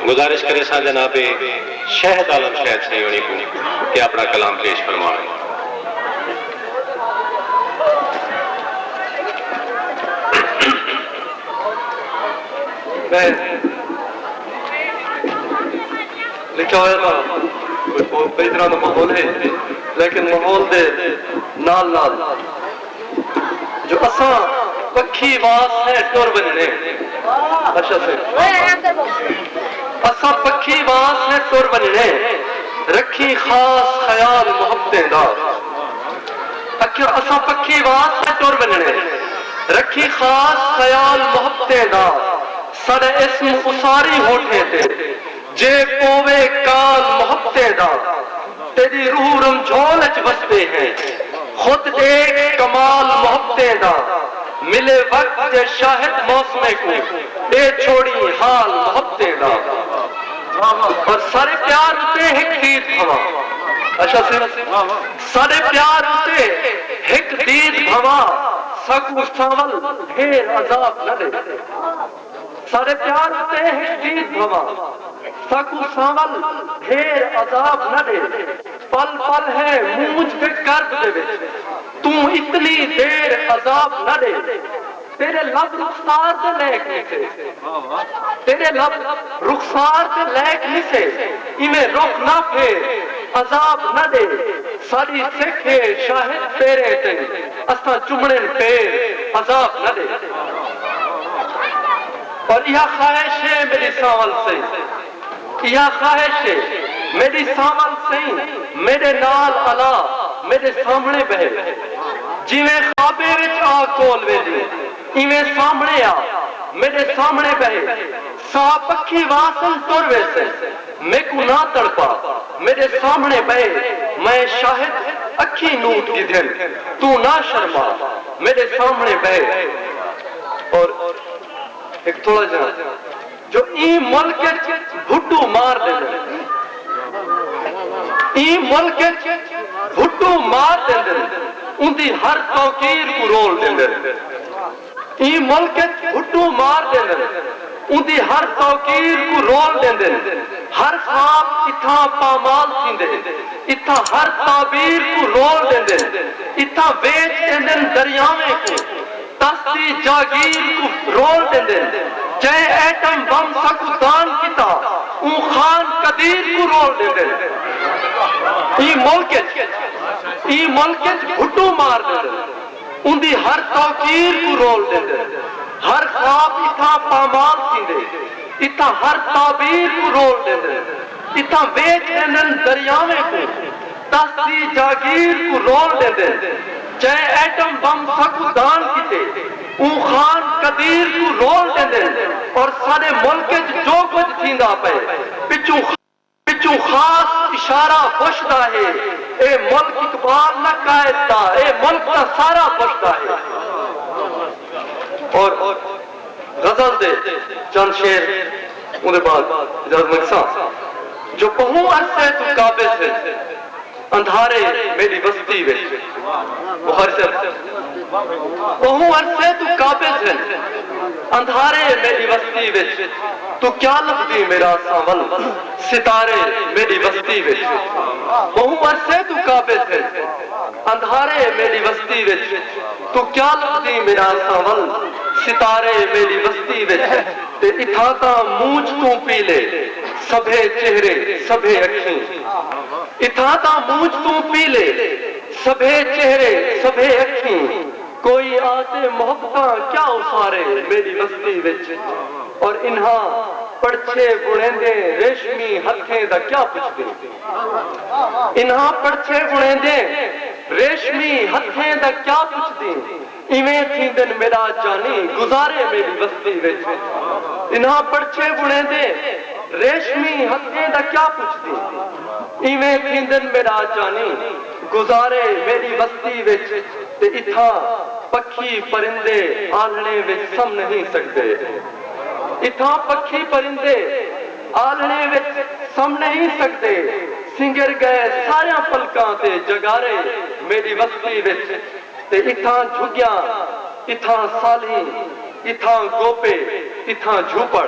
گزارش کرے سا جناب شہد عالم شہد سیونی کو کہ اپنا کلام پیش فرمائیں. میں لکھا ہوا تھا کوئی طرح کا ماحول ہے لیکن ماحول دے نال نال جو اساں پکھی واس ہے ٹر بننے اچھا سے اساں پکھی واس ہے ٹر بننے رکھی خاص خیال محبتیں دا اساں پکھی واس ہے ٹر بننے رکھی خاص خیال محبتیں دا سارے اسم اساری ہوٹھے تے جے پوے کال محبتیں دا تیری روح رمجھولچ بستے ہیں خود ایک کمال محبتیں دا ملے وقت جے شاہد موسمے کو اے چھوڑی حال محبتیں دا اور سارے پیار ہوتے ایک دید بھوا اچھا سارے پیار ہوتے ایک دید بھوا سکو ساول ڈھیر عذاب نہ دے سارے پیار ہوتے ہیں دید بھوا سکو ساول ڈھیر عذاب نہ دے پل پل ہے مونج پہ کرب دے وچ تو اتنی دیر عذاب نہ دے تیرے لب رخسار دے لیک نسے تیرے لب رخسار دے لیک نسے انہیں رخ نہ پھیر عذاب نہ دے ساری سکھے شاہد پیرے تے اسا چمڑن پیر عذاب نہ دے اور یہ خواہش ہے میری ساول سے یہ خواہش ہے میری ساول سے میرے نال علا میرے سامنے بہے جی میں خوابے وچ آ کول ویلی ایویں سامنے آ میرے سامنے بہے سا پکھی واسن ٹر ویسے میں کو نہ تڑپا میرے سامنے بہے میں شاہد اکھی نوٹ دی دھن تو نہ شرما میرے سامنے بہے اور ایک تھوڑا جنا جو این ملک بھٹو مار دے دے این ملک بھٹو مار دے دے ان دی ہر توقیر کو رول دے دے این ملک بھٹو مار دے دے ان دی ہر توقیر کو رول دے دے ہر خواب اتھا پامال تھی دے اتھا ہر تعبیر کو رول دے دے اتھا ویچ دے دے دریاویں کو تستی جاگیر کو رول دے دے جائے ایٹم بم سکو دان کتا اون خان قدیر کو رول دے دے ای ملکت بھٹو مار دے دے ان دی ہر توقیر کو رول دے دے ہر خواب اتھا پامال تھی دے اتھا ہر تعبیر کو رول دے دے اتھا ویچ دینن دریاویں کو تستی جاگیر کو رول دے دے چاہے ایٹم بم سکو دان کیتے اون خان قدیر کو رول دے دے اور سارے ملک جو کچھ تھیندا پے پچھو خاص اشارہ پوچھتا ہے اے ملک اقبال نہ قائد دا اے ملک کا سارا پوچھتا ہے اور غزل دے چند شیر انہیں بعد اجازت مکسا جو بہوں عرصے تو قابض ہے اندھارے میری بستی وے بخاری سے بہوں عرصے تو قابض ہے اندھارے میری بستی وے تو کیا لفظی میرا ساول ستارے میری بستی وے بہوں عرصے تو قابض ہے اندھارے میری بستی وے تو کیا لفظی میرا ساول ستارے میری بستی وے تے اتھا تا مونچ تو پی لے سبھے چہرے سبھے اکھیں اتھا تا مونچ تو پی لے سبھے چہرے سبھے اکھیں کوئی آتے محبتاں کیا اسارے میری بستی وچ اور انہاں پڑچھے بڑھیں دے ریشمی ہتھیں دا کیا پچھ دے انہاں پڑچھے بڑھیں دے ریشمی ہتھیں دا کیا پچھ دے ایویں تھی دن میرا جانی گزارے میری بستی وچ انہاں پڑچھے بڑھیں دے ریشمی ہتھیں دا کیا پچھ دے ایویں تھی دن میرا جانی گزارے میری بستی وچ تے اتھا پکھی پرندے آلھنے وچ سم نہیں سکتے اتھا پکھی پرندے آلھنے وچ سم نہیں سکتے سنگر گئے سارے پلکاں تے جگارے میری بستی وچ تے اتھا جھگیاں اتھا سالی اتھا گوپے اتھا جھوپڑ